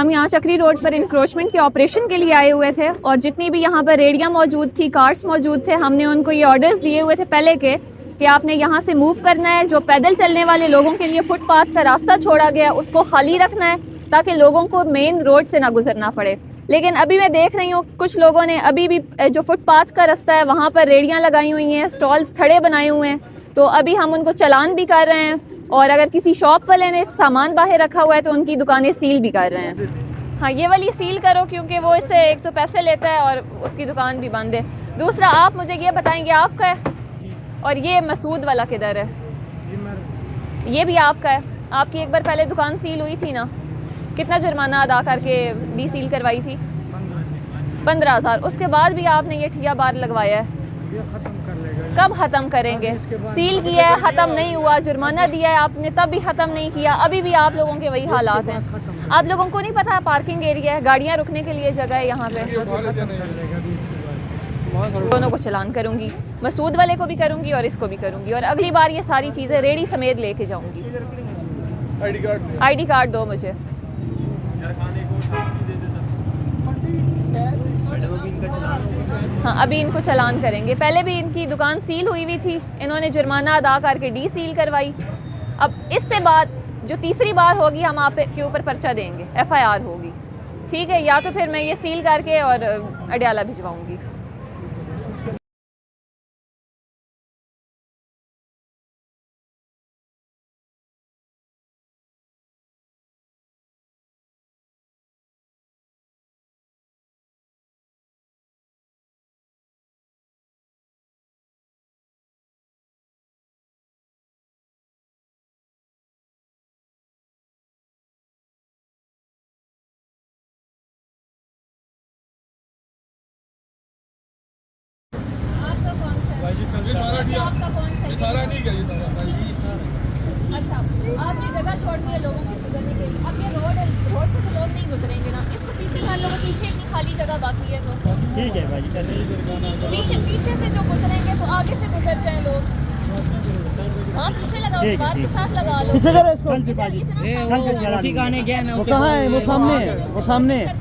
हम यहाँ चक्री रोड पर इंक्रोचमेंट के ऑपरेशन के लिए आए हुए थे और जितनी भी यहाँ पर रेडियाँ मौजूद थी, कार्स मौजूद थे, हमने उनको ये ऑर्डर्स दिए हुए थे पहले के कि आपने यहाँ से मूव करना है। जो पैदल चलने वाले लोगों के लिए फुटपाथ का रास्ता छोड़ा गया उसको खाली रखना है ताकि लोगों को मेन रोड से ना गुजरना पड़े। लेकिन अभी मैं देख रही हूँ कुछ लोगों ने अभी भी जो फुटपाथ का रास्ता है वहाँ पर रेडियाँ लगाई हुई हैं, स्टॉल्स खड़े बनाए हुए हैं, तो अभी हम उनको चलान भी कर रहे हैं। और अगर किसी शॉप वाले ने सामान बाहर रखा हुआ है तो उनकी दुकानें सील भी कर रहे हैं। हाँ, ये वाली सील करो क्योंकि वो इससे एक तो पैसे लेता है और उसकी दुकान भी बंद है। दूसरा, आप मुझे ये बताएंगे आपका है और ये मसूद वाला किधर है? ये भी आपका है। आपकी एक बार पहले दुकान सील हुई थी ना, कितना जुर्माना अदा करके डी सील करवाई थी? 15,000। उसके बाद भी आपने ये ठिया बार लगवाया है। कब ख़त्म करेंगे? सील किया है, ख़त्म नहीं हुआ, जुर्माना दिया है आपने तब भी ख़त्म नहीं किया। अभी भी आप लोगों के वही हालात हैं। आप लोगों को नहीं पता पार्किंग एरिया है, गाड़ियाँ रुकने के लिए जगह है यहाँ पे। दोनों को चलान करूँगी, मसूद वाले को भी करूँगी और इसको भी करूँगी, और अगली बार ये सारी चीज़ें रेडी समेत लेके जाऊँगी। ID कार्ड दो मुझे। हाँ, अभी इनको चलान करेंगे। पहले भी इनकी दुकान सील हुई थी, इन्होंने जुर्माना अदा करके डी सील करवाई। अब इससे बाद जो तीसरी बार होगी हम आप के ऊपर पर्चा देंगे, FIR होगी, ठीक है? या तो फिर मैं ये सील करके और अडयाला भिजवाऊँगी। आपका कौन सा? सारा ठीक है, ये सारा। अच्छा, आपने जगह छोड़नी है लोगों को गुजरने के लिए। अब ये रोड से तो लोग नहीं गुजरेंगे ना, इसको पीछे कर लो, पीछे इतनी खाली जगह बाकी है तो ठीक है भाई, पीछे से जो गुजरेंगे तो आगे से गुजर जाए लोग। हाँ, पीछे लगाओ, दीवार के साथ लगा लो। पीछे करो इसको। इतना वो कहाँ है? वो सामने है, वो सामने है।